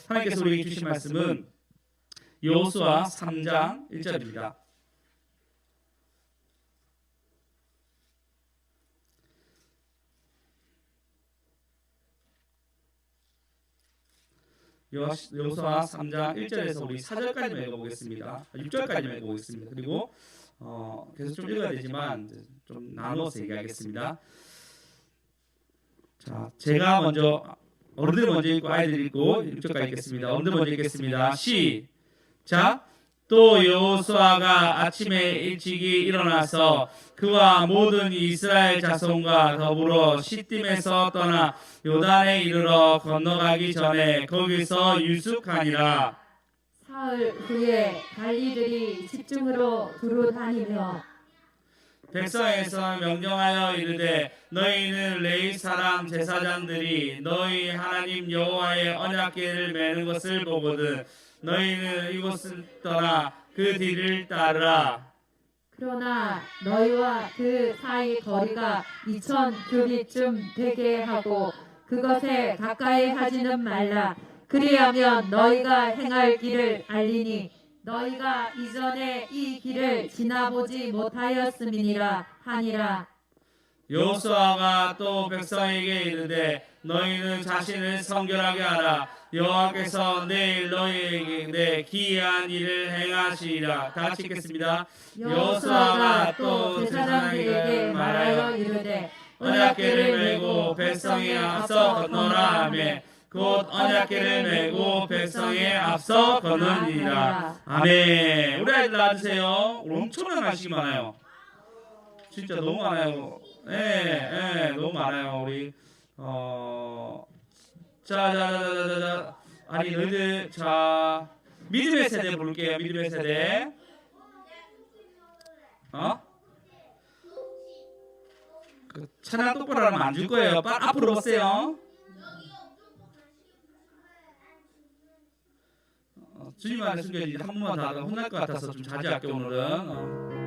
하나님께서 우리에게 주신 말씀은 여호수아 3장 1절입니다. 여호수아 3장 1절에서 우리 4절까지만 읽어보겠습니다. 6절까지만 읽어보겠습니다. 그리고 계속 좀 읽어야 되지만 좀 나누어서 얘기하겠습니다. 자, 제가 먼저 어른들 먼저 읽고 아이들 읽고 6절까지 읽겠습니다. 어른들 먼저 읽겠습니다. 시작. 또 여호수아가 아침에 일찍이 일어나서 그와 모든 이스라엘 자손과 더불어 시딤에서 떠나 요단에 이르러 건너가기 전에 거기서 유숙하니라. 사흘 후에 관리들이 집중으로 두루 다니며 백성에서 명령하여 이르되 너희는 레위 사람 제사장들이 너희 하나님 여호와의 언약궤를 메는 것을 보거든 너희는 이곳을 떠나 그 뒤를 따르라. 그러나 너희와 그 사이 거리가 2000규빗쯤 되게 하고 그것에 가까이 하지는 말라. 그리하면 너희가 행할 길을 알리니 너희가 이전에 이 길을 지나보지 못하였음이니라 하니라. 여호수아가 또 백성에게 이르되 너희는 자신을 성결하게 하라. 여호와께서 내일 너희에게 기이한 일을 행하시리라. 다 같이 읽겠습니다. 여호수아가 또 제사장들에게 말하여 이르되 언약궤를 메고 백성에 앞서 건너라 하며 곧 언약궤를 메고 백성에 앞서 건너니라. 아멘. 우리 아이들 나와주세요. 엄청난 말씀이 많아요. 진짜 너무 많아요. 너무 많아요. 우리 자, 아니 너희들 자 믿음의 세대 부를게요. 믿음의 세대. 그 찬양 똑바로 하면 안 줄 거예요. 앞으로 오세요. 주님 안에 숨겨진 한 번만 더 하다가 혼날 것 같아서 좀 자제할게 오늘은.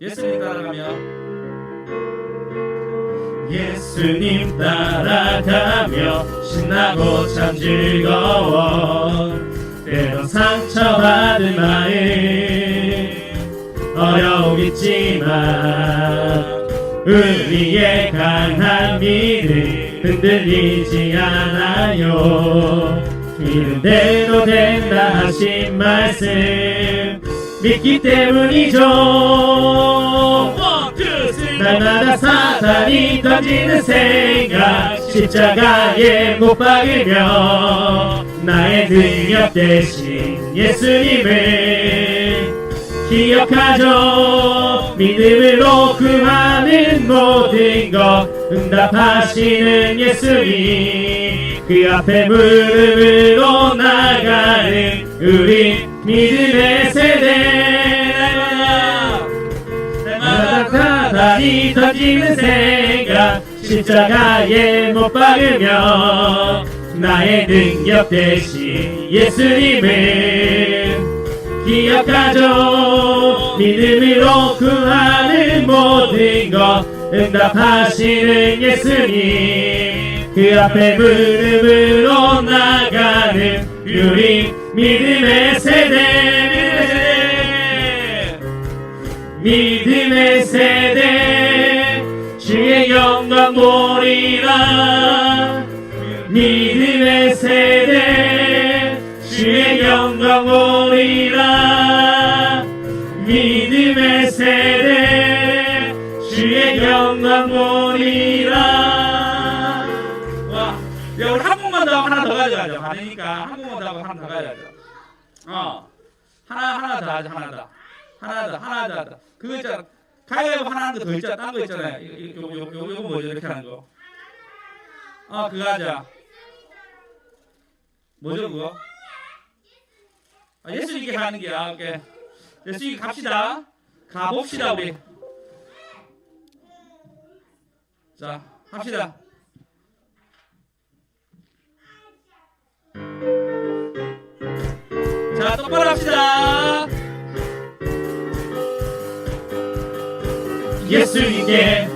예수님 따라가며 예수님 따라가며 신나고 참 즐거워 때론 상처받은 마음 어려움 있지만 우리의 강한 믿음 흔들리지 않아요. 믿음대로 된다 하신 말씀 믿기 때문이죠. 날마다 사탄이 던지는 생각 십자가에 못 박으며 나의 능력 대신 예수님을 기억하죠. 믿음으로 구하는 모든 것 응답하시는 예수님 그 앞에 무릎으로 나가는 우리 믿음의 세대. 날마다 사탄이 던지는 생각 십자가에 못 박으며 나의 능력 대신 예수님을 기억하죠. 믿음으로 구하는 모든 것 응답하시는 예수님 그 앞에 무릎으로 나가는 우리 믿음의 세대. 믿음의 세대 주의 영광 보리라. 믿음의 세대 주의 영광 보리라. 믿음의 세대 주의 영광 보리라. 와, 우리 한 번만 더 하고 하나 더 가져가죠. 가니까 한 번만 더 하고 하나 더 가져가죠. 하나 더 하자. 하나 더. 그거 있잖아. 가위바위보 하나 더 있잖아. 딴 거 있잖아요. 요거 뭐죠? 이렇게 하는 거. 그거 하자. 뭐죠 그거? 예수 있게 가는 게야. 오케이. 예수 있게 갑시다. 가봅시다 우리. 자, 합시다. 자, 똑바로 합시다. 예수님께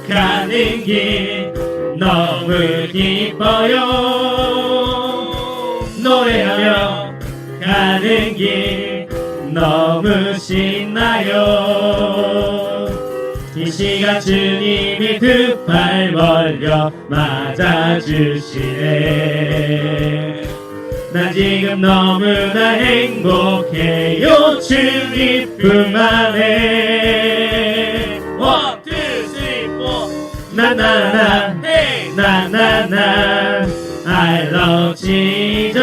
가는 길 너무 기뻐요. 노래하며 가는 길 너무 신나요. 이 시간 주님이 두 팔 벌려 맞아주시네. 난 지금 너무나 행복해요. 주님 품 안에. One, two, three, four. 나나나 hey. 나나나 I love Jesus.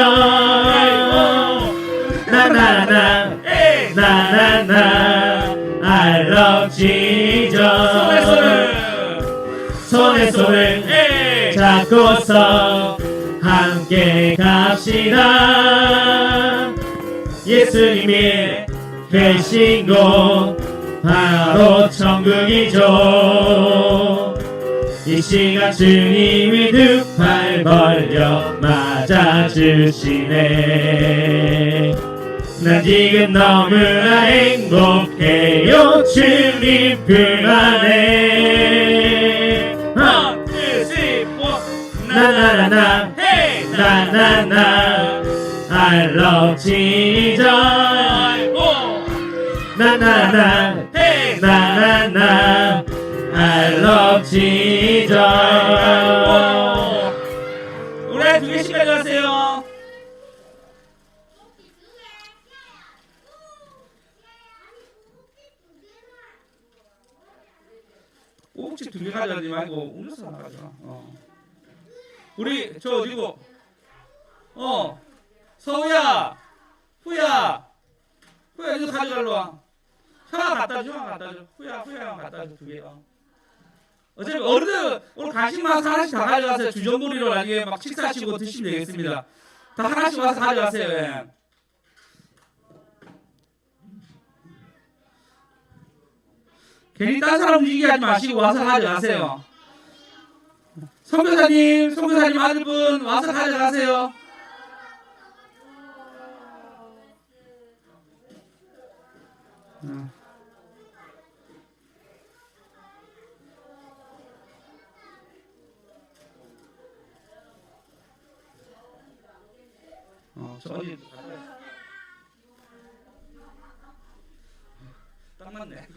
나나나 hey. 나나나 I love Jesus. 손에 손을 hey. 잡고서 함께 갑시다. 예수님이 계신 곳 바로 천국이죠. 이 시간 주님이 두 팔 벌려 맞아주시네. 난 지금 너무나 행복해요. 주님 품 안에. One, two, three, four. 나나나나 hey. 나나나 I love Jesus. 나나나 hey. 나나나 I love Jesus. 우리 두 개씩 가져가세요. 꼭지 두 개 가져가지 말고 음료수 하나 가져가. 우리 저 어디고? 서우야, 후야 이거 가져갈로 와. 형아 갖다 줘, 후야 갖다 줘 두 개. 어차피 어른들 오늘 간식 와서 하나씩 다 가져가세요. 주전부리로 나중에 막 식사하시고 드시면 되겠습니다. 다 하나씩 와서 가져가세요. 예. 괜히 딴 사람 움직이게 하지 마시고 와서 가져가세요. 선교사님 아들분 와서 가져가세요. 저 어디 딱 맞네.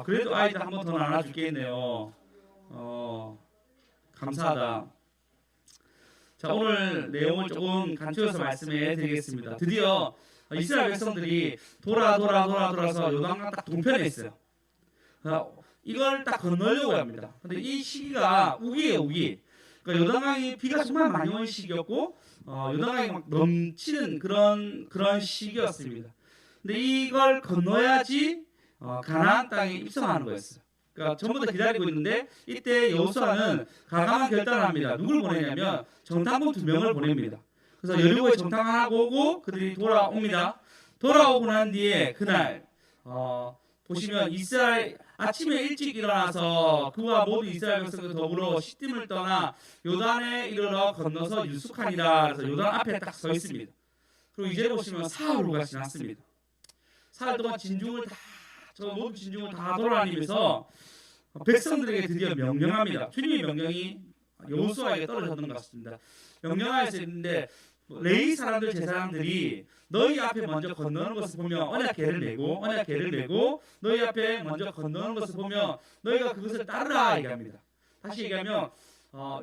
그래도 아이들 한 번 더 나눠줄겠네요. 감사하다. 자, 오늘 내용을 조금 간추려서 말씀해 드리겠습니다. 드디어 이스라엘 백성들이 돌아서 요단강 딱 동편에 있어요. 이걸 딱 건너려고 합니다. 근데 이 시기가 우기예요, 우기. 그러니까 요단강이 비가 정말 많이 온 시기였고, 요단강이 막 넘치는 그런 시기였습니다. 근데 이걸 건너야지 가나안 땅에 입성하는 거였어요. 그러니까 전부 다 기다리고 있는데 이때 여호수아는 과감한 결단을 합니다. 누굴 보내냐면 정탐꾼 2명을 보냅니다. 그래서 여리고에 정탐하고 오고 그들이 돌아옵니다. 돌아오고 난 뒤에 그날 보시면 이스라엘 아침에 일찍 일어나서 그와 모든 이스라엘 백성과 더불어 시딤을 떠나 요단에 이르러 건너서 유숙하니라. 그래서 요단 앞에 딱 서 있습니다. 그리고 이제 보시면 사흘 후가 지났습니다. 사흘 동안 모든 진중을 다 돌아다니면서 백성들에게 드디어 명령합니다. 주님의 명령이 여호수아에게 떨어졌던 것 같습니다. 명령하여서 있는데 레위 사람들 제사장들이 너희 앞에 먼저 건너는 것을 보며 언약궤를 메고 너희 앞에 먼저 건너는 것을 보며 너희가 그것을 따르라 얘기합니다. 다시 얘기하면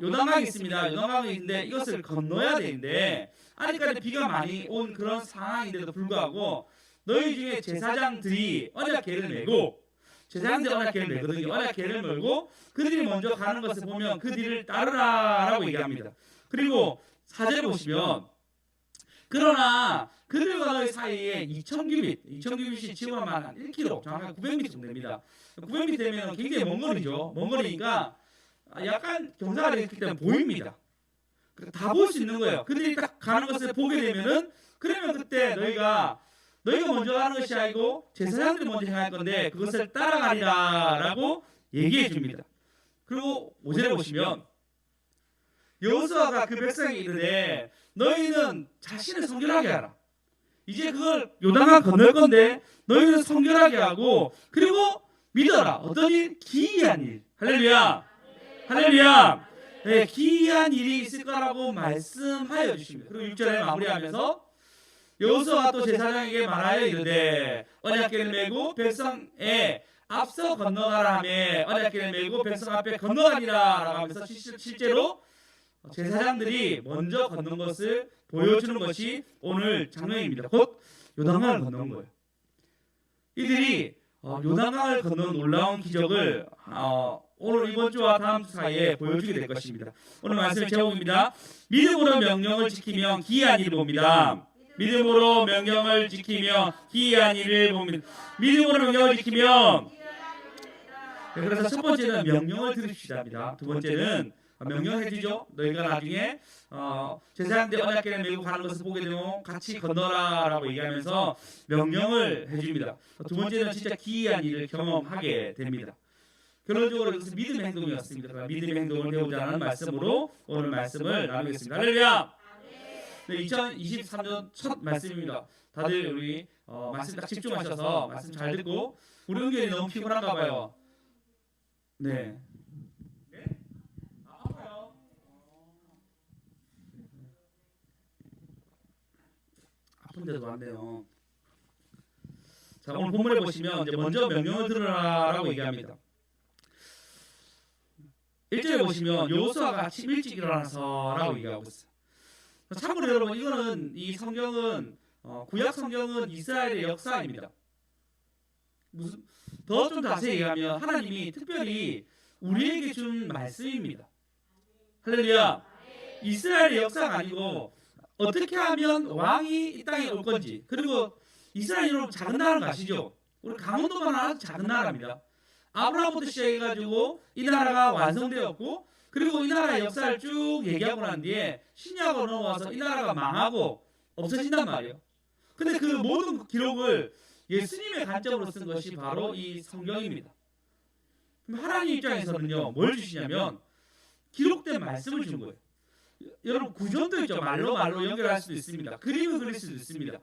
요단강이 있습니다. 요단강이 있는데 이것을 건너야 되는데 아직까지 비가 많이 온 그런 상황인데도 불구하고 너희 중에 제사장들이 언약궤를 메고 제사장들이 언약궤를 메거든요. 언약궤를 메고 그들이 먼저 가는 것을 보면 그 뒤를 따르라라고 얘기합니다. 그리고 4절에 보시면 그러나 그들과 너희 사이에 2000규빗이 지금 한 1km, 정확하게 900m 정도 됩니다. 900m 되면 굉장히 먼 거리죠. 먼 거리니까 약간 경사가 되기 때문에 보입니다. 다 볼 수 있는 거예요. 그들이 딱 가는 것을 보게 되면은 그러면 그때 너희가 먼저 가는 것이 아니고 제사장들이 먼저 행할 건데 그것을 따라가리라 라고 얘기해 줍니다. 그리고 5절에 보시면 여호수아가 그 백성에게 이르되 너희는 자신을 성결하게 하라. 이제 그걸 요단강 건널 건데 너희는 성결하게 하고 그리고 믿어라. 어떤 일? 기이한 일. 할렐루야. 할렐루야. 네, 기이한 일이 있을 거라고 말씀하여 주십니다. 그리고 6절에 마무리하면서 여호수아가 또 제사장에게 말하여 이르되 언약궤를 메고 백성에 앞서 건너가라 하며 언약궤를 메고 백성 앞에 건너가니라 라고 하면서 실제로 제사장들이 먼저 건넌 것을 보여주는 것이 오늘 장면입니다. 곧 요단강을 건넌 거예요. 이들이 요단강을 건넌 놀라운 기적을 오늘 이번 주와 다음 주 사이에 보여주게 될 것입니다. 오늘 말씀의 제목입니다. 믿음으로 명령을 지키며 기이한 일을 봅니다. 믿음으로 명령을 지키며 기이한 일을 봅니다. 믿음으로 명령을 지키며 그래서 첫 번째는 명령을 들으시답니다. 두 번째는 명령해 주죠. 너희가 나중에 제사장들 언약궤를 메고 가는 것을 보게 되면 같이 건너라라고 얘기하면서 명령을 해줍니다. 두 번째는 진짜 기이한 일을 경험하게 됩니다. 결론적으로 이것은 믿음의 행동이었습니다. 믿음의 행동을 배우자는 말씀으로 오늘 말씀을 나누겠습니다. 할렐루야. 네, 2023년 첫 말씀입니다. 다들 우리 말씀 딱 집중하셔서 말씀 잘 듣고 우리 은결이 너무 피곤한가 봐요. 네. 아파요. 아픈데도 왔네요. 자, 오늘 본문에 보시면 이제 먼저 명령을 들으라라고 얘기합니다. 1절에 보시면 여호수아가 아침 일찍 일어나서라고 얘기하고 있어요. 참고로 여러분 이거는 이 성경은 구약 성경은 이스라엘의 역사입니다. 무슨 더 좀 자세히 얘기하면 하나님이 특별히 우리에게 준 말씀입니다. 할렐루야. 이스라엘의 역사가 아니고 어떻게 하면 왕이 이 땅에 올 건지 그리고 이스라엘 여러분 작은 나라는 거 아시죠? 우리 강원도만 아주 작은 나라입니다. 아브라함부터 시작해가지고 이 나라가 완성되었고 그리고 이 나라의 역사를 쭉 얘기하고 난 뒤에 신약으로 넘어와서 이 나라가 망하고 없어진단 말이에요. 근데 그 모든 기록을 예수님의 관점으로 쓴 것이 바로 이 성경입니다. 그럼 하나님 입장에서는요 뭘 주시냐면 기록된 말씀을 준 거예요. 여러분 구전도 있죠. 말로 연결할 수도 있습니다. 그림을 그릴 수도 있습니다.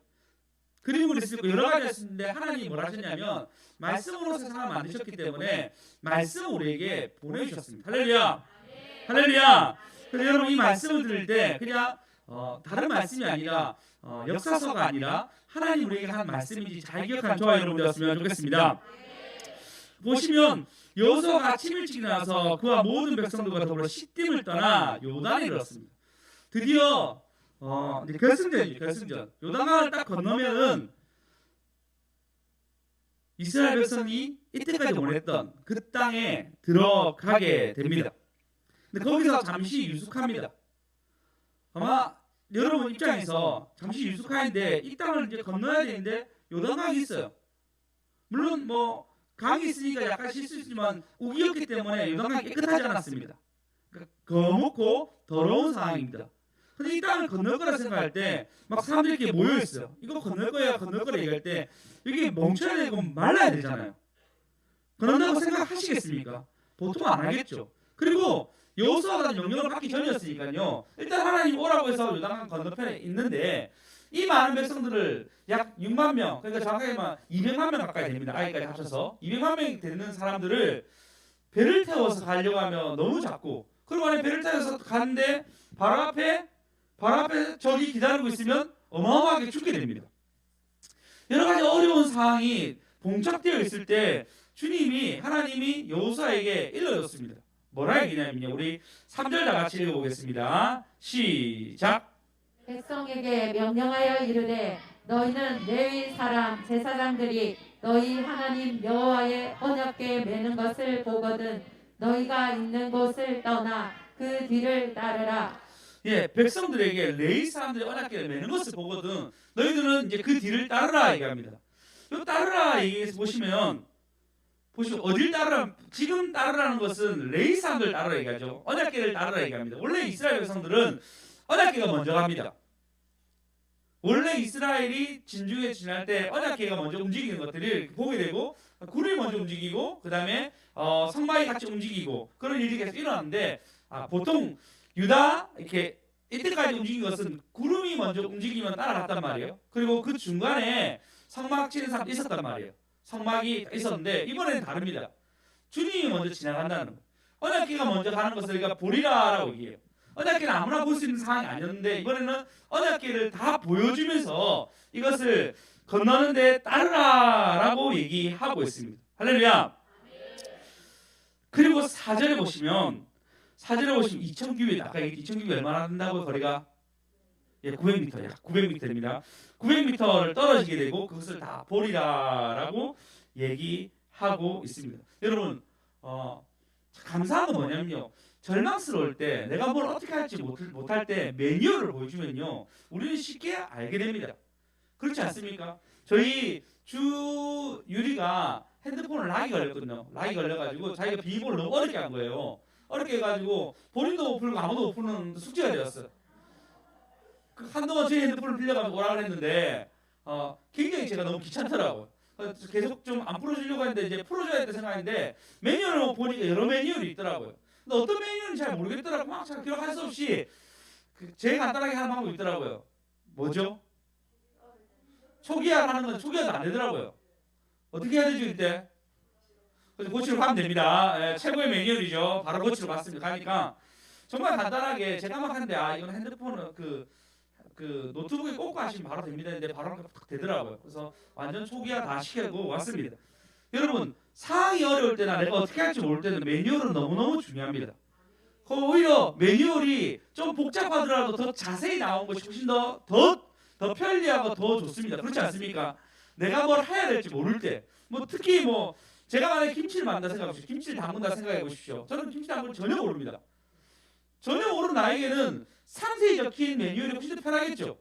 그림을 그릴 수 있고 여러 가지 했는데 하나님이 뭘 하셨냐면 말씀으로 세상을 만드셨기 때문에 말씀을 우리에게 보내주셨습니다. 할렐루야. 할렐루야. 그래서 여러분 이 말씀을 들을 때 그냥 다른 말씀이 아니라 역사서가 아니라 하나님 우리에게 한 말씀인지 잘 기억하는 저와 여러분 되었으면 좋겠습니다. 보시면 여호수아가 아침 일찍 일어나서 그와 모든 백성들과 더불어 시딤을 떠나 요단에 이르렀습니다. 드디어 이제 결승전. 요단강을 딱 건너면은 이스라엘 백성이 이때까지 원했던 그 땅에 들어가게 됩니다. 근데 거기서 잠시 유숙합니다. 아마 여러분 입장에서 잠시 유숙하는데 이 땅을 이제 건너야 되는데 요단강이 있어요. 물론 뭐 강이 있으니까 약간 실수지만 우기였기 때문에 요단강이 깨끗하지 않았습니다. 그러니까 거먹고 더러운 상황입니다. 근데 이 땅을 건널 거라 생각할 때 막 사람들이 이렇게 모여 있어요. 이거 건널 거야 얘기할 때 이게 멈춰야 되고 말라야 되잖아요. 건넌다고 생각하시겠습니까? 보통 안 하겠죠. 그리고 여호수아가 명령을 받기 전이었으니까요. 일단 하나님 오라고 해서 요단강 건너편에 있는데 이 많은 백성들을 약 6만 명, 그러니까 정확하게 200만 명 가까이 됩니다. 아이까지 합쳐서 200만 명이 되는 사람들을 배를 태워서 가려고 하면 너무 작고 그리고 만약에 배를 태워서 가는데 바로 앞에 적이 기다리고 있으면 어마어마하게 죽게 됩니다. 여러 가지 어려운 상황이 봉착되어 있을 때 하나님이 여호수아에게 일러줬습니다. 뭐라 얘기냐면요. 우리 3절 다 같이 읽어보겠습니다. 시작. 백성에게 명령하여 이르되 너희는 레위 사람 제사장들이 너희 하나님 여호와의 언약궤 매는 것을 보거든 너희가 있는 곳을 떠나 그 뒤를 따르라. 예, 백성들에게 레위 사람들이 언약궤를 매는 것을 보거든 너희들은 이제 그 뒤를 따르라 얘기합니다. 이 따르라 얘기에서 보시면 어딜 따르라? 지금 따르라는 것은 레위 사람들 따르라 얘기하죠. 언약궤를 따르라 얘기합니다. 원래 이스라엘 백성들은 언약궤가 먼저 갑니다. 원래 이스라엘이 진중에 지날 때 언약궤가 먼저 움직이는 것들을 보게 되고 굴이 먼저 움직이고 그 다음에 성막이 같이 움직이고 그런 일이 계속 일어났는데 보통 유다 이렇게 이때까지 움직인 것은 구름이 먼저 움직이면 따라갔단 말이에요. 그리고 그 중간에 성막 치는 사람 있었단 말이에요. 성막이 있었는데 이번에는 다릅니다. 주님이 먼저 지나간다는 거예요. 언약궤가 먼저 가는 것을 우리가 보리라라고 얘기해요. 언약궤는 아무나 볼 수 있는 상황이 아니었는데 이번에는 언약궤를 다 보여주면서 이것을 건너는데 따르라라고 얘기하고 있습니다. 할렐루야. 그리고 4절에 보시면 2,000규빗, 아까 2,000규빗 얼마나 된다고 거리가? 예, 900m, 약 900m입니다. 900m를 떨어지게 되고 그것을 다 보리라라고 얘기하고 있습니다. 여러분, 감사한 건 뭐냐면요. 절망스러울 때 내가 뭘 어떻게 할지 못할 때 매뉴얼을 보여주면요, 우리는 쉽게 알게 됩니다. 그렇지 않습니까? 저희 주 유리가 핸드폰을 락이 걸렸거든요. 락이 걸려가지고 자기가 비밀번호를 너무 어렵게 한 거예요. 어렵게 해가지고 본인도 못 풀고 아무도 못 푸는 숙제가 되었어요. 한동안 제 핸드폰을 빌려가지고 오라고 했는데 굉장히 제가 너무 귀찮더라고요. 계속 좀 안 풀어주려고 했는데 이제 풀어줘야 될 생각인데 매뉴얼을 보니까 여러 매뉴얼이 있더라고요. 근데 어떤 매뉴얼인지 잘 모르겠더라고요. 막 잘 기억할 수 없이 제일 간단하게 하는 방법이 있더라고요. 뭐죠? 초기화를 하는 건 초기화도 안 되더라고요. 어떻게 해야 되죠 이때? 고치러 가면 됩니다. 예, 최고의 매뉴얼이죠. 바로 고치러 갔습니다. 가니까 정말 간단하게 제가 막 하는데 이건 핸드폰은 그 노트북에 꽂고 하시면 바로 됩니다. 근데 바로 되더라고요. 그래서 완전 초기화 다 시키고 왔습니다. 여러분 상황이 어려울 때나 내가 어떻게 할지 모를 때는 매뉴얼은 너무너무 중요합니다. 오히려 매뉴얼이 좀 복잡하더라도 더 자세히 나온 것이 훨씬 더 편리하고 더 좋습니다. 그렇지 않습니까? 내가 뭘 해야 될지 모를 때, 특히 제가 만약에 김치를 만든다 생각하십시오. 김치를 담근다 생각해 보십시오. 저는 김치 담그는 전혀 모릅니다. 전혀 모르는 나에게는 상세히 적힌 매뉴얼이 훨씬 더 편하겠죠.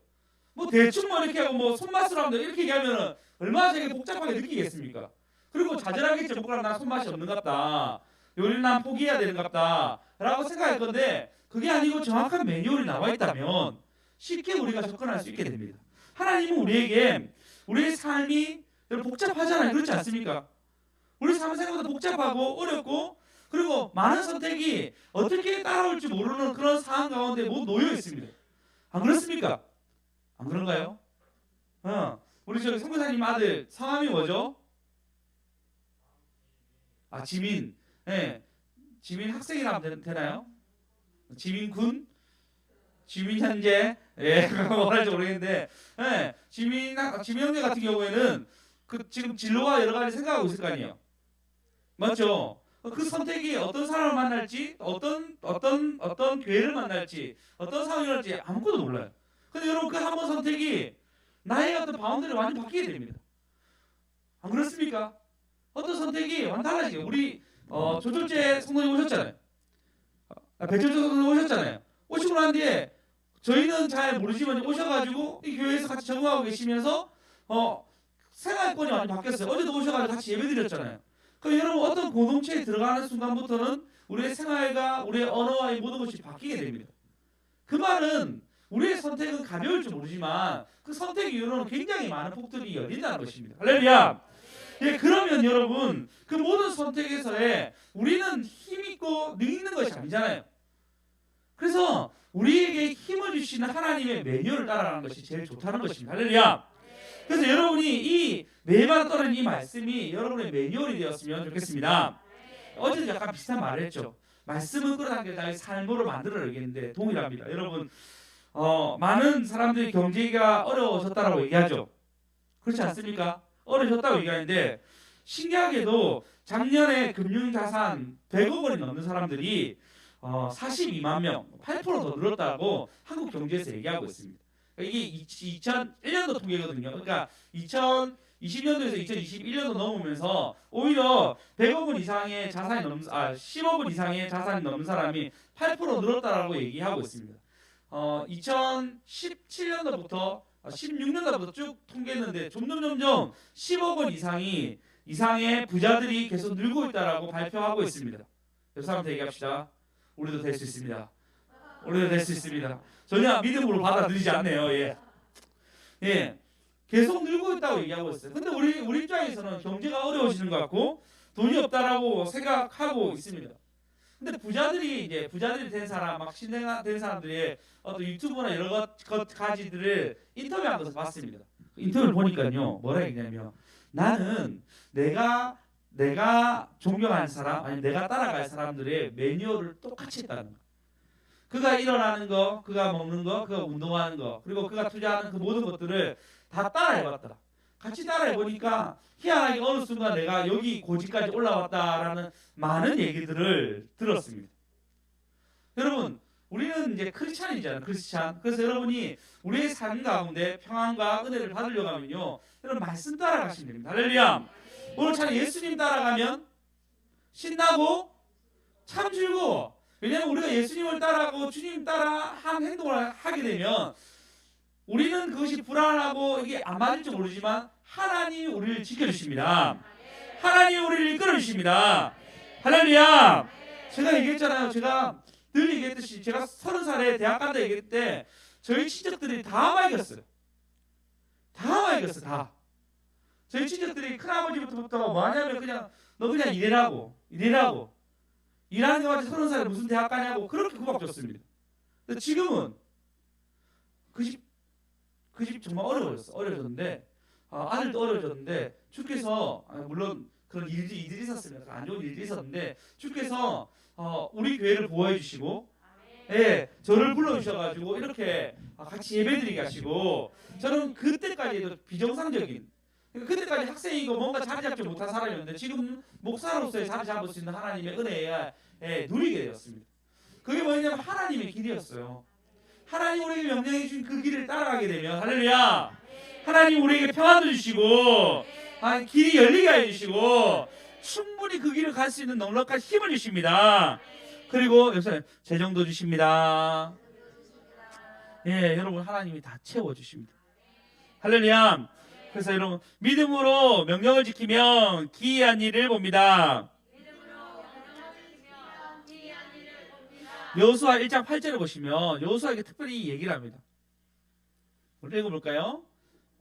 대충 이렇게 하고 손맛으로 하면 이렇게 얘기하면 얼마나 제가 복잡하게 느끼겠습니까? 그리고 좌절하겠죠. 그럼 난 손맛이 없는갑다. 요리를 난 포기해야 되는갑다. 라고 생각할 건데 그게 아니고 정확한 매뉴얼이 나와 있다면 쉽게 우리가 접근할 수 있게 됩니다. 하나님은 우리에게 우리의 삶이 복잡하잖아요. 그렇지 않습니까? 우리 삶은 생각보다 복잡하고 어렵고 그리고 많은 선택이 어떻게 따라올지 모르는 그런 상황 가운데 놓여 있습니다. 안 그렇습니까? 안 그런가요? 우리 저기 선교사님 아들 성함이 뭐죠? 지민. 네. 지민 학생이라면 되나요? 지민군? 지민 현재? 예, 뭐라 할지 모르겠는데, 예, 지민 형제 같은 경우에는 지금 진로가 여러 가지 생각하고 있을 거 아니에요. 맞죠? 그 선택이 어떤 사람을 만날지, 어떤 교회를 만날지, 어떤 상황이 올지 아무것도 몰라요. 근데 여러분 그 한 번 선택이 나의 어떤 바운드를 완전 바뀌게 됩니다. 안 그렇습니까? 어떤 선택이 완전 달라지게. 우리 조철재 성도님 오셨잖아요. 백철재 성도님 오셨잖아요. 오시고 난 뒤에 저희는 잘 모르지만 오셔가지고 이 교회에서 같이 적응하고 계시면서 생활권이 완전 바뀌었어요. 어제도 오셔가지고 같이 예배드렸잖아요. 그럼 여러분 어떤 공동체에 들어가는 순간부터는 우리의 생활과 우리의 언어와 이 모든 것이 바뀌게 됩니다. 그 말은 우리의 선택은 가벼울지 모르지만 그 선택 이후로는 굉장히 많은 폭들이 열린다는 것입니다. 할렐루야. 예, 그러면 여러분 그 모든 선택에서의 우리는 힘있고 능 있는 것이 아니잖아요. 그래서 우리에게 힘을 주시는 하나님의 매뉴얼을 따라가는 것이 제일 좋다는 것입니다. 할렐루야. 그래서 여러분이 이 매일마다 떨어지는 이 말씀이 여러분의 매뉴얼이 되었으면 좋겠습니다. 어제도 약간 비슷한 말을 했죠. 말씀은 끌어당겨 자기 삶으로 만들어야겠는데 동일합니다. 여러분 많은 사람들이 경제가 어려워졌다고 얘기하죠. 그렇지 않습니까? 어려워졌다고 얘기하는데 신기하게도 작년에 금융자산 100억 원이 넘는 사람들이 42만 명, 8%더 늘었다고 한국경제에서 얘기하고 있습니다. 이게 2001년도 통계거든요. 그러니까 2020년도에서 2021년도 넘으면서 오히려 100억 원 이상의 자산이 10억 원 이상의 자산이 넘는 사람이 8% 늘었다라고 얘기하고 있습니다. 2017년도부터 16년도부터 쭉 통계했는데 점점 10억 원 이상의 부자들이 계속 늘고 있다라고 발표하고 있습니다. 옆 사람한테 얘기합시다. 우리도 될 수 있습니다. 우리도 될 수 있습니다. 전혀 믿음으로 받아들이지 않네요. 예, 계속 늘고 있다고 얘기하고 있어요. 근데 우리 입장에서는 경제가 어려워지는 것 같고 돈이 없다라고 생각하고 있습니다. 근데 부자들이 된 사람, 막 신뢰가 된 사람들이 어떤 유튜브나 여러 가지들을 인터뷰한 것을 봤습니다. 인터뷰를 보니까요, 뭐라 했냐면 나는 내가 존경하는 사람, 아니 내가 따라갈 사람들의 매뉴얼을 똑같이 했다는 거. 그가 일어나는 거, 그가 먹는 거, 그가 운동하는 거, 그리고 그가 투자하는 그 모든 것들을 다 따라해봤다. 같이 따라해보니까 희한하게 어느 순간 내가 여기 고지까지 올라왔다라는 많은 얘기들을 들었습니다. 여러분, 우리는 이제 크리스찬이잖아요. 크리스찬. 그래서 여러분이 우리의 삶 가운데 평안과 은혜를 받으려고 하면요, 여러분 말씀 따라가시면 됩니다. 할렐루야. 오늘처럼 예수님 따라가면 신나고 참 즐거워. 왜냐하면 우리가 예수님을 따라가고 주님 따라 한 행동을 하게 되면 우리는 그것이 불안하고 이게 안 맞을지 모르지만 하나님이 우리를 지켜주십니다. 하나님이 우리를 이끌어주십니다. 할렐루야. 제가 얘기했잖아요. 제가 늘 얘기했듯이 제가 30살에 대학 간다 얘기할 때 저희 친척들이 다 막였어요. 다. 저희 친척들이 큰아버지부터 뭐 하냐면 그냥 너 그냥 일하라고 일하는 거 가지고 30살에 무슨 대학 가냐고 그렇게 구박줬습니다. 근데 지금은 그 집 정말 어려워졌는데 아들도 어려워졌는데 주께서 물론 그런 일들이 있었습니다. 안 좋은 일들이 있었는데 주께서 우리 교회를 보호해 주시고 저를 불러주셔가지고 이렇게 같이 예배드리게 하시고 저는 그때까지도 비정상적인 그때까지 학생이고 뭔가 자리 잡지 못한 사람이었는데 지금 목사로서의 자리 잡을 수 있는 하나님의 은혜에 누리게 되었습니다. 그게 뭐냐면 하나님의 길이었어요. 하나님 우리에게 명령해 주신 그 길을 따라가게 되면 할렐루야. 하나님 우리에게 평안도 주시고 길이 열리게 해주시고 충분히 그 길을 갈 수 있는 넉넉한 힘을 주십니다. 그리고 여기서 재정도 주십니다. 여러분 하나님이 다 채워주십니다. 할렐루야. 그래서 여러분 믿음으로 명령을 지키면 기이한 일을 봅니다. 여호수아 1장 8절을 보시면 여호수아에게 특별히 얘기를 합니다. 우리 읽어볼까요?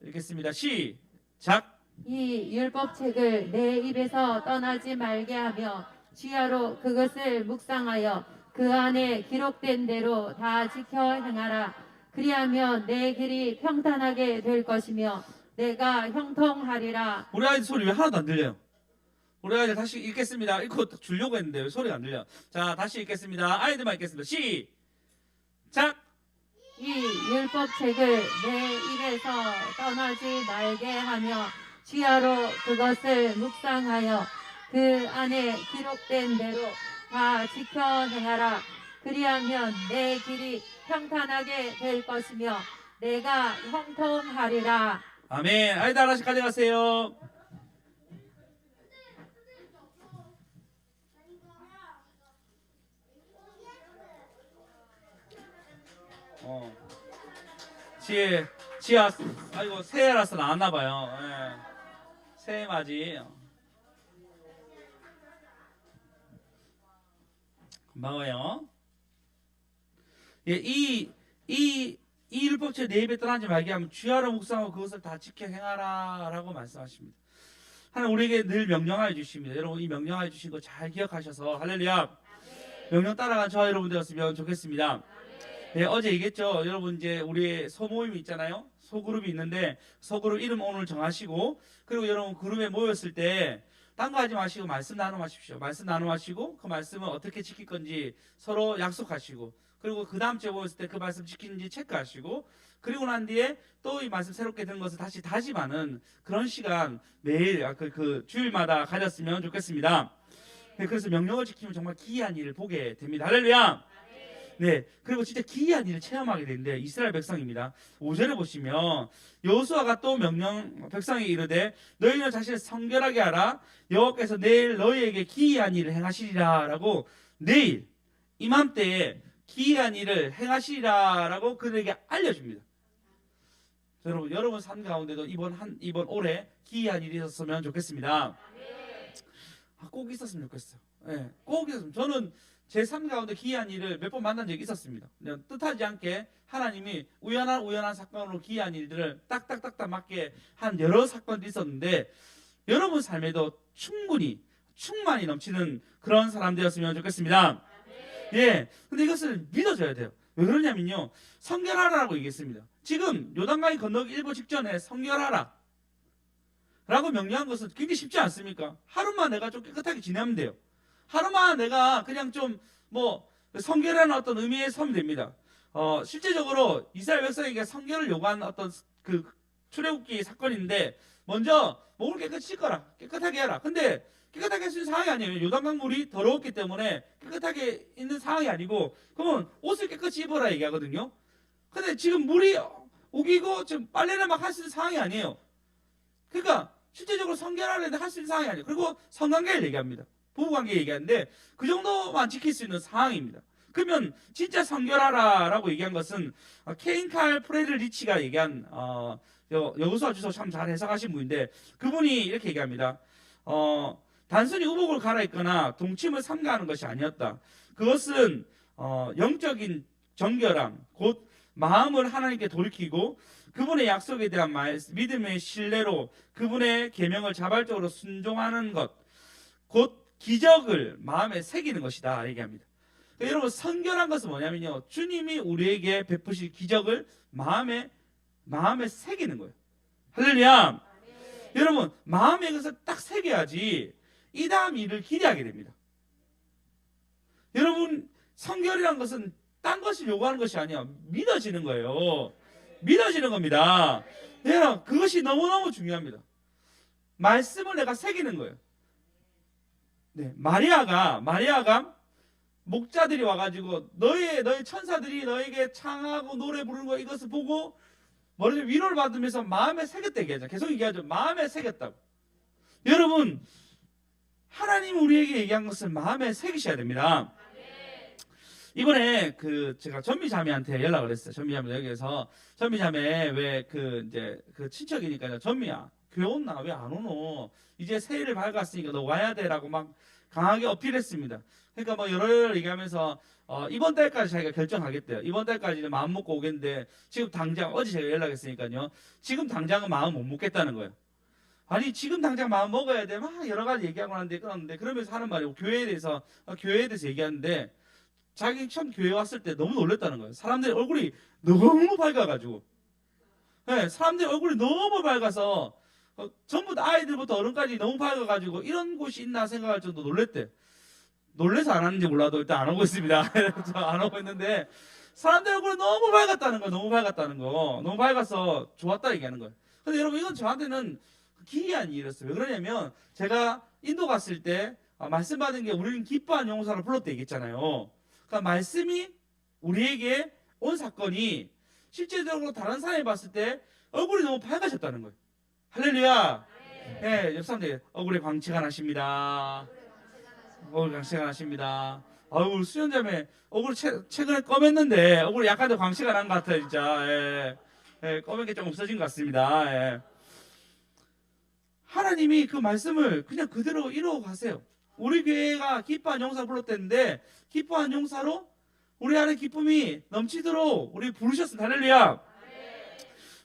읽겠습니다. 시작. 이 율법책을 내 입에서 떠나지 말게 하며 주야로 그것을 묵상하여 그 안에 기록된 대로 다 지켜 행하라. 그리하면 내 길이 평탄하게 될 것이며 내가 형통하리라. 우리 아이들 소리 왜 하나도 안 들려요? 우리 아이들 다시 읽겠습니다. 읽고 주려고 했는데 왜 소리가 안 들려? 자, 다시 읽겠습니다. 아이들만 읽겠습니다. 시작. 이 율법책을 내 입에서 떠나지 말게 하며 주야로 그것을 묵상하여 그 안에 기록된 대로 다 지켜 행하라. 그리하면 내 길이 평탄하게 될 것이며 내가 형통하리라. 아멘. 아이들 하나씩 가져가세요. 지아, 아이고 새해라서 나왔나봐요. 새해 맞이. 고마워요. 이 율법책 내 입에 떠나지 말게 하면 주야로 묵상하고 그것을 다 지켜 행하라 라고 말씀하십니다. 하나님 우리에게 늘 명령하여 주십니다. 여러분 이 명령하여 주신 거 잘 기억하셔서 할렐루야 명령 따라간 저와 여러분 되었으면 좋겠습니다. 어제 얘기했죠. 여러분 이제 우리의 소모임이 있잖아요. 소그룹이 있는데 소그룹 이름 오늘 정하시고 그리고 여러분 그룹에 모였을 때 딴 거 하지 마시고 말씀 나눠마십시오. 말씀 나눠마시고 그 말씀을 어떻게 지킬 건지 서로 약속하시고 그리고 그 다음 주에 모였을 때 그 말씀 지키는지 체크하시고 그리고 난 뒤에 또 이 말씀 새롭게 든 것을 다시 다짐하는 그런 시간 매일 그 주일마다 가졌으면 좋겠습니다. 그래서 명령을 지키면 정말 기이한 일을 보게 됩니다. 할렐루야. 그리고 진짜 기이한 일을 체험하게 되는데 이스라엘 백성입니다. 5절에 보시면 여호수아가 또 명령 백성에게 이르되 너희는 자신을 성결하게 하라. 여호와께서 내일 너희에게 기이한 일을 행하시리라 라고 내일 이맘때에 기이한 일을 행하시리라 라고 그들에게 알려줍니다. 여러분 삶 가운데도 이번 올해 기이한 일이 있었으면 좋겠습니다. 꼭 있었으면 좋겠어요. 꼭 있었으면. 저는 제 삶 가운데 기이한 일을 몇 번 만난 적이 있었습니다. 그냥 뜻하지 않게 하나님이 우연한 사건으로 기이한 일들을 딱딱딱딱 맞게 한 여러 사건들이 있었는데 여러분 삶에도 충만히 넘치는 그런 사람 되었으면 좋겠습니다. 예. 근데 이것을 믿어줘야 돼요. 왜 그러냐면요. 성결하라고 얘기했습니다. 지금 요단강이 건너기 일보 직전에 성결하라 라고 명령한 것은 굉장히 쉽지 않습니까? 하루만 내가 좀 깨끗하게 지내면 돼요. 하루만 내가 그냥 좀 뭐 성결하는 어떤 의미에 서면 됩니다. 실제적으로 이스라엘 백성에게 성결을 요구한 어떤 그 출애굽기 사건인데 먼저 목을 깨끗이 씻거라. 깨끗하게 해라. 근데 깨끗하게 할 수 있는 상황이 아니에요. 요단강 물이 더러웠기 때문에 깨끗하게 있는 상황이 아니고 그러면 옷을 깨끗이 입어라 얘기하거든요. 근데 지금 물이 우기고 지금 빨래를 막 할 수 있는 상황이 아니에요. 그러니까 실제적으로 성결하려는데 할 수 있는 상황이 아니에요. 그리고 성관계를 얘기합니다. 부부관계 얘기하는데 그 정도만 지킬 수 있는 상황입니다. 그러면 진짜 성결하라라고 얘기한 것은 케인칼 프레드리치가 얘기한 여호수아 주서 참 잘 해석하신 분인데 그분이 이렇게 얘기합니다. 단순히 의복을 갈아입거나 동침을 삼가하는 것이 아니었다. 그것은 영적인 정결함, 곧 마음을 하나님께 돌이키고 그분의 약속에 대한 믿음의 신뢰로 그분의 계명을 자발적으로 순종하는 것, 곧 기적을 마음에 새기는 것이다 얘기합니다. 그러니까 여러분 성결한 것은 뭐냐면요, 주님이 우리에게 베푸실 기적을 마음에 새기는 거예요. 할렐루야. 여러분 마음에 그것을 딱 새겨야지 이 다음 일을 기대하게 됩니다. 여러분 성결이란 것은 딴 것을 요구하는 것이 아니야. 믿어지는 거예요. 믿어지는 겁니다. 여러분 그것이 너무너무 중요합니다. 말씀을 내가 새기는 거예요. 네, 마리아가 목자들이 와가지고 너희 천사들이 너에게 창하고 노래 부르는 거 이것을 보고 머리를 위로를 받으면서 마음에 새겼다 얘기하죠. 계속 얘기하죠. 마음에 새겼다고. 여러분 하나님 우리에게 얘기한 것을 마음에 새기셔야 됩니다. 이번에 제가 전미자매한테 연락을 했어요. 전미자매 여기에서 전미자매 왜 이제 친척이니까요. 전미야 교회 온나 왜 안 오노? 이제 새해를 밝았으니까 너 와야 돼라고 막 강하게 어필했습니다. 그러니까 뭐 여러 얘기하면서 이번 달까지 자기가 결정하겠대요. 이번 달까지는 마음 먹고 오겠는데 지금 당장 어제 제가 연락했으니까요. 지금 당장은 마음 못 먹겠다는 거예요. 아니 지금 당장 마음 먹어야 돼. 막 여러 가지 얘기하고 하는데 끊었는데 그러면서 하는 말이 교회에 대해서 얘기하는데 자기 처음 교회 왔을 때 너무 놀랐다는 거예요. 사람들의 얼굴이 너무 밝아가지고, 네, 사람들의 얼굴이 너무 밝아서 전부 다 아이들부터 어른까지 너무 밝아가지고 이런 곳이 있나 생각할 정도 놀랬대. 놀래서 안 하는지 몰라도 일단 안 하고 있습니다. 안 하고 있는데 사람들 얼굴이 너무 밝았다는 거, 너무 밝아서 좋았다 얘기하는 거예요. 근데 여러분 이건 저한테는 기이한 일이었어요. 왜 그러냐면 제가 인도 갔을 때 말씀 받은 게 우리는 기뻐한 용사를 불렀다 얘기했잖아요. 그러니까 말씀이 우리에게 온 사건이 실제적으로 다른 사람이 봤을 때 얼굴이 너무 밝아졌다는 거예요. 할렐루야. 네, 옆 사람들 얼굴에 광채가 나십니다. 얼굴에 광채가 나십니다. 아유 수연자매 얼굴 최근에 검했는데 얼굴 약간 더 광채가 난 것 같아요 진짜. 예. 예, 검은 게 좀 없어진 것 같습니다. 예. 하나님이 그 말씀을 그냥 그대로 이루어 가세요. 우리 교회가 기뻐한 용사 불렀댔는데 기뻐한 용사로 우리 안에 기쁨이 넘치도록 우리 부르셨습니다. 할렐루야.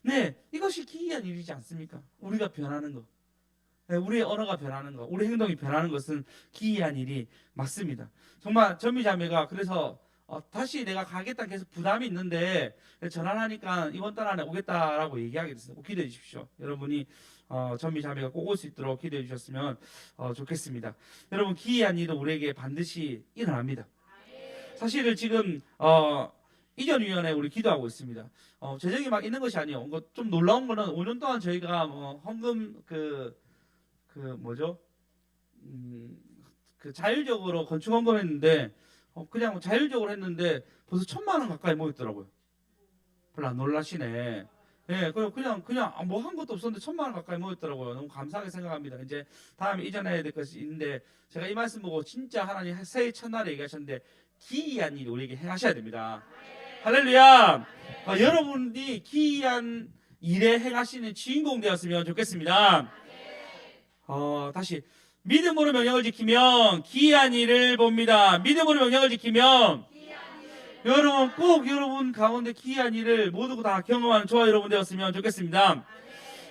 네, 이것이 기이한 일이지 않습니까? 우리가 변하는 거, 네, 우리의 언어가 변하는 거, 우리 행동이 변하는 것은 기이한 일이 맞습니다. 정말 전미자매가 그래서 다시 내가 가겠다 계속 부담이 있는데 전화하니까 이번 달 안에 오겠다라고 얘기하게 됐어요. 꼭 기대해 주십시오. 여러분이 전미자매가 꼭 올 수 있도록 기대해 주셨으면 좋겠습니다. 여러분 기이한 일은 우리에게 반드시 일어납니다. 사실은 지금 이전위원회 우리 기도하고 있습니다. 재정이 막 있는 것이 아니에요. 좀 놀라운 거는 5년 동안 저희가 헌금 자율적으로 건축 헌금했는데 그냥 자율적으로 했는데 벌써 1,000만 원 가까이 모였더라고요. 별로 안 놀라시네. 예, 그냥 뭐 한 것도 없었는데 1,000만 원 가까이 모였더라고요. 너무 감사하게 생각합니다. 이제 다음에 이전해야 될 것이 있는데 제가 이 말씀 보고 진짜 하나님 새해 첫날에 얘기하셨는데 기이한 일이 우리에게 행하셔야 됩니다. 할렐루야. 여러분이 기이한 일에 행하시는 주인공 되었으면 좋겠습니다. 다시 믿음으로 명령을 지키면 기이한 일을 봅니다. 믿음으로 명령을 지키면 여러분 꼭 여러분 가운데 기이한 일을 모두 다 경험하는 저와 여러분 되었으면 좋겠습니다.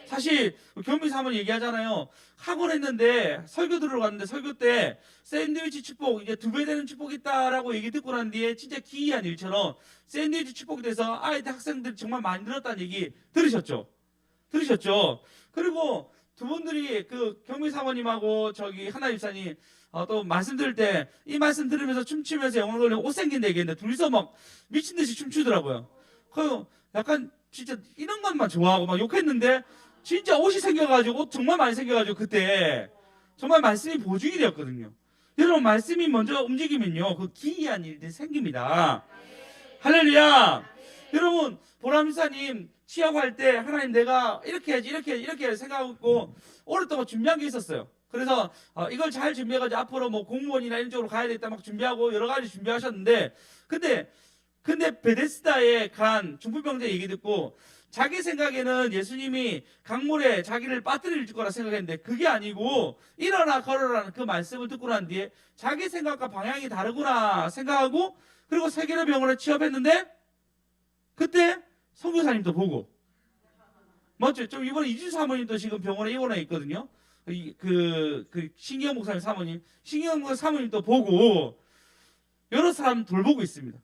사실 경비 사모님 얘기하잖아요. 학원 했는데 설교 들어갔는데 설교 때 샌드위치 축복 이제 2배 되는 축복 있다라고 얘기 듣고 난 뒤에 진짜 기이한 일처럼 샌드위치 축복이 돼서 아이들 학생들이 정말 많이 늘었다는 얘기 들으셨죠? 들으셨죠? 그리고 두 분들이 그 경비 사모님하고 저기 하나 집사님 또 말씀 들을 때 이 말씀 들으면서 춤추면서 영혼 걸리면 옷 생긴다 얘기했는데 둘이서 막 미친 듯이 춤추더라고요. 그 약간 진짜 이런 것만 좋아하고 막 욕했는데 진짜 옷이 생겨가지고 옷 정말 많이 생겨가지고 그때 정말 말씀이 보증이 되었거든요. 여러분 말씀이 먼저 움직이면요 그 기이한 일들이 생깁니다. 할렐루야. 여러분 보람사님 취업할 때 하나님 내가 이렇게 해야지 이렇게 생각하고 오랫동안 준비한 게 있었어요. 그래서 이걸 잘 준비해가지고 앞으로 뭐 공무원이나 이런 쪽으로 가야 되겠다 막 준비하고 여러 가지 준비하셨는데 근데 베데스다에 간 중풍병자 얘기 듣고 자기 생각에는 예수님이 강물에 자기를 빠뜨릴 거라 생각했는데 그게 아니고 일어나 걸어라는 그 말씀을 듣고 난 뒤에 자기 생각과 방향이 다르구나 생각하고 그리고 세계의 병원에 취업했는데 그때 선교사님도 보고 맞죠? 좀 이번에 이준 사모님도 지금 병원에 입원해 있거든요. 신기영 목사님 사모님, 신기영 목사님 사모님도 보고 여러 사람 돌보고 있습니다.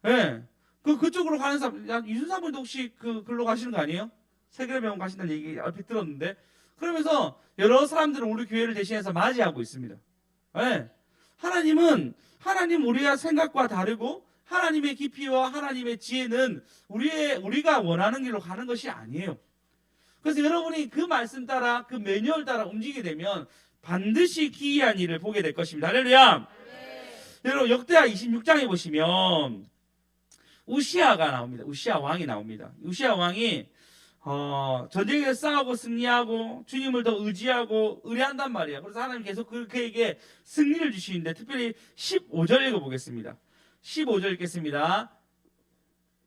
예. 네. 그쪽으로 가는 사람, 이준 사모님도 혹시 글로 가시는 거 아니에요? 세계병원 가신다는 얘기 얼핏 들었는데 그러면서 여러 사람들은 우리 교회를 대신해서 맞이하고 있습니다. 예. 네. 하나님 우리의 생각과 다르고 하나님의 깊이와 하나님의 지혜는 우리가 원하는 길로 가는 것이 아니에요. 그래서 여러분이 그 말씀 따라 그 매뉴얼 따라 움직이게 되면 반드시 기이한 일을 보게 될 것입니다. 할렐루야. 여러분 역대하 26장에 보시면 우시아가 나옵니다. 우시아 왕이 나옵니다. 우시아 왕이 전쟁에서 싸우고 승리하고 주님을 더 의지하고 의뢰한단 말이에요. 그래서 하나님 계속 그에게 승리를 주시는데 특별히 15절 읽어보겠습니다. 15절 읽겠습니다.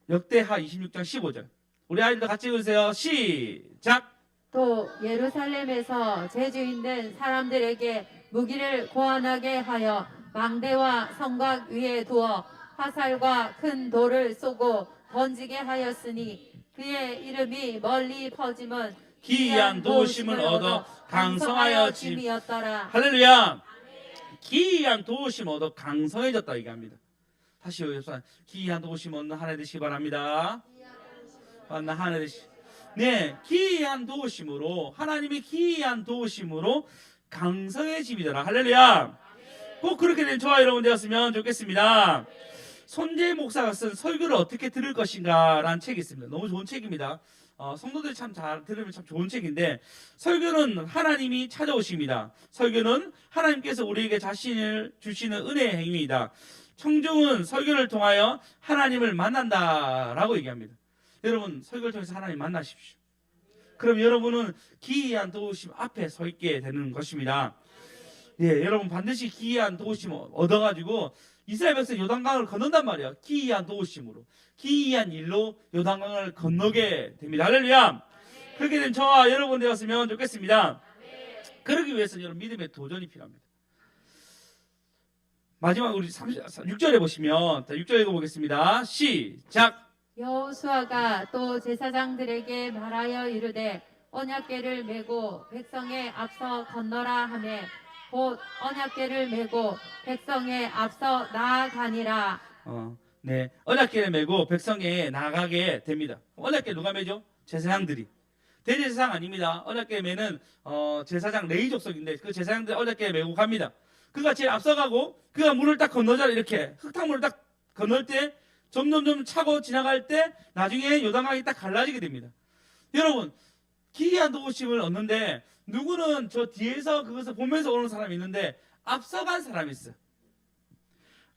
역대하 26장 15절. 우리 아이들도 같이 읽으세요. 시작. 또 예루살렘에서 재주 있는 사람들에게 무기를 고안하게 하여 망대와 성곽 위에 두어 화살과 큰 돌을 쏘고 던지게 하였으니 그의 이름이 멀리 퍼짐은 기이한 도우심을 얻어 강성하여 짐이었더라. 할렐루야. 기이한 도우심 얻어 강성해졌다 얘기합니다. 다시 여기서 기이한 도우심 얻는 하나 되시기 바랍니다. 하나 되시. 네, 기이한 도우심으로 하나님의 기이한 도우심으로 강성해짐이더라. 할렐루야. 꼭 그렇게 된 저와 여러분 되었으면 좋겠습니다. 손재 목사가 쓴 설교를 어떻게 들을 것인가라는 책이 있습니다. 너무 좋은 책입니다. 성도들이 참 잘 들으면 참 좋은 책인데 설교는 하나님이 찾아오십니다. 설교는 하나님께서 우리에게 자신을 주시는 은혜의 행위이다. 청중은 설교를 통하여 하나님을 만난다라고 얘기합니다. 여러분 설교를 통해서 하나님 만나십시오. 그럼 여러분은 기이한 도우심 앞에 서 있게 되는 것입니다. 예, 여러분 반드시 기이한 도우심 얻어가지고 이스라엘 백성 요단강을 건넌단 말이야. 기이한 도우심으로 기이한 일로 요단강을 건너게 됩니다. 할렐루야. 그렇게 된 저와 여러분 되었으면 좋겠습니다. 그러기 위해서는 여러분 믿음의 도전이 필요합니다. 마지막 우리 6절에 보시면 6절 읽어보겠습니다. 시작. 여호수아가 또 제사장들에게 말하여 이르되 언약궤를 메고 백성에 앞서 건너라 하매 곧 언약궤를 메고 백성에 앞서 나아가니라. 네, 언약궤를 메고 백성에 나가게 됩니다. 언약궤 누가 메죠? 제사장들이. 대제사장 아닙니다. 언약궤 메는 제사장 레위 족속인데 그 제사장들 언약궤 메고 갑니다. 그가 제일 앞서가고 그가 물을 딱 건너자 이렇게 흙탕물을 딱 건널 때 점점 차고 지나갈 때 나중에 요단강이 딱 갈라지게 됩니다. 여러분 기이한 도우심을 얻는데 누구는 저 뒤에서 그것을 보면서 오는 사람이 있는데 앞서간 사람이 있어요.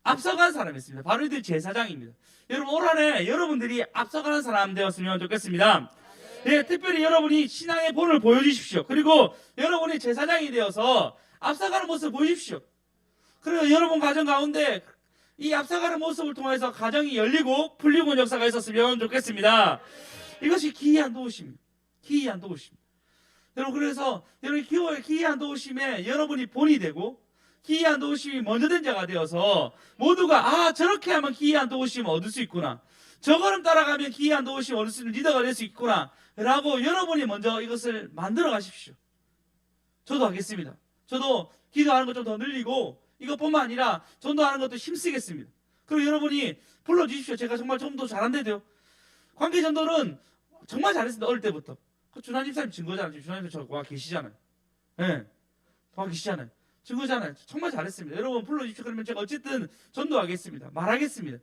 앞서간 사람이 있습니다. 바로 이들 제사장입니다. 여러분 올 한해 여러분들이 앞서가는 사람 되었으면 좋겠습니다. 네, 특별히 여러분이 신앙의 본을 보여주십시오. 그리고 여러분이 제사장이 되어서 앞서가는 모습을 보여주십시오. 그리고 여러분 가정 가운데 이 앞서가는 모습을 통해서 가정이 열리고 풀리고 역사가 있었으면 좋겠습니다. 이것이 기이한 도우심입니다. 기이한 도우심. 여러분 그래서 여러분 기이한 도우심에 여러분이 본이 되고 기이한 도우심이 먼저 된 자가 되어서 모두가 저렇게 하면 기이한 도우심을 얻을 수 있구나. 저 걸음 따라가면 기이한 도우심을 얻을 수 있는 리더가 될 수 있구나 라고 여러분이 먼저 이것을 만들어 가십시오. 저도 하겠습니다. 저도 기도하는 것 좀 더 늘리고 이것뿐만 아니라 전도하는 것도 힘쓰겠습니다. 그리고 여러분이 불러주십시오. 제가 정말 좀 더 잘한대도요. 관계 전도는 정말 잘했습니다. 어릴 때부터. 그 준하님 사님 증거잖아요. 준하님 저와 계시잖아요. 예. 네. 와 계시잖아요. 증거잖아요. 정말 잘했습니다. 여러분 불러주십시오. 그러면 제가 어쨌든 전도하겠습니다. 말하겠습니다.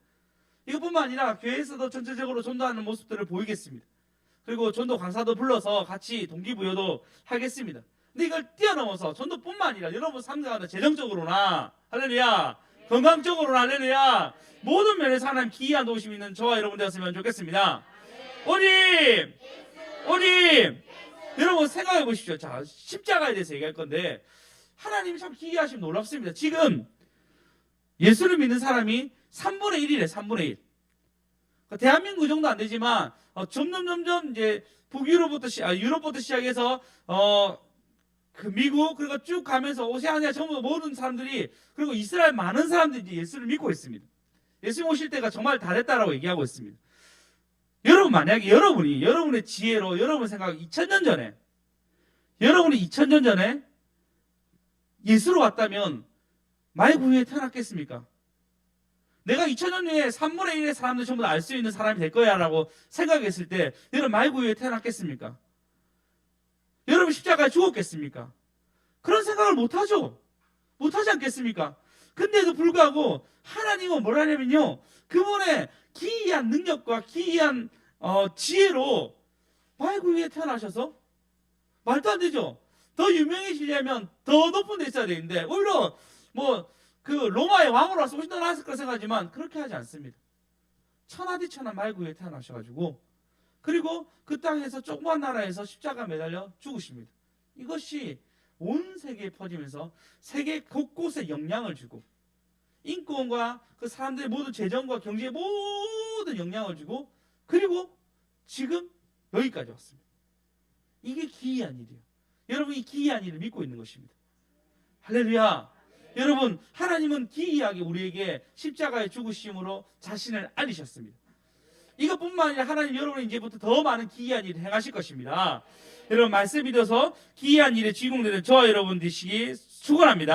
이것뿐만 아니라 교회에서도 전체적으로 전도하는 모습들을 보이겠습니다. 그리고 전도 강사도 불러서 같이 동기부여도 하겠습니다. 근데 이걸 뛰어넘어서 전도뿐만 아니라 여러분 삶 가운데 재정적으로나 할렐루야, 건강적으로나 할렐루야, 모든 면에서 하나님 기이한 도우심이 있는 저와 여러분 되었으면 좋겠습니다. 오님 여러분 생각해 보십시오. 자, 십자가에 대해서 얘기할 건데 하나님이 참 기이하시면 놀랍습니다. 지금 예수를 믿는 사람이 3분의 1이래. 3분의 1. 대한민국 정도 안 되지만 점점 이제 북유럽부터 유럽부터 시작해서 그 미국 그리고 쭉 가면서 오세아니아 전부 모든 사람들이, 그리고 이스라엘 많은 사람들이 예수를 믿고 있습니다. 예수님 오실 때가 정말 다 됐다라고 얘기하고 있습니다. 여러분 만약에 여러분의 지혜로 여러분 생각 2000년 전에 여러분이 2000년 전에 예수로 왔다면 말구유에 태어났겠습니까? 내가 2000년 후에 3분의 1의 사람들 전부 다 알 수 있는 사람이 될 거야 라고 생각했을 때 여러분 말구유에 태어났겠습니까? 여러분 십자가에 죽었겠습니까? 그런 생각을 못하죠. 못하지 않겠습니까? 근데도 불구하고 하나님은 뭐라냐면요, 그분의 기이한 능력과 기이한 지혜로 말구유에 태어나셔서, 말도 안 되죠. 더 유명해지려면 더 높은 데 있어야 되는데 오히려 그 로마의 왕으로 와서 훨씬 더 나았을 거라 생각하지만 그렇게 하지 않습니다. 천하디천하 말구유에 태어나셔가지고, 그리고 그 땅에서 조그만 나라에서 십자가 매달려 죽으십니다. 이것이 온 세계에 퍼지면서 세계 곳곳에 영향을 주고 인권과 그 사람들의 모든 재정과 경제에 모든 영향을 주고, 그리고 지금 여기까지 왔습니다. 이게 기이한 일이에요. 여러분 이 기이한 일을 믿고 있는 것입니다. 할렐루야. 여러분 하나님은 기이하게 우리에게 십자가의 죽으심으로 자신을 알리셨습니다. 이것뿐만 아니라 하나님 여러분이 이제부터 더 많은 기이한 일을 행하실 것입니다. 여러분 말씀 믿어서 기이한 일의 주인공 되는 저와 여러분 되시기 축원합니다.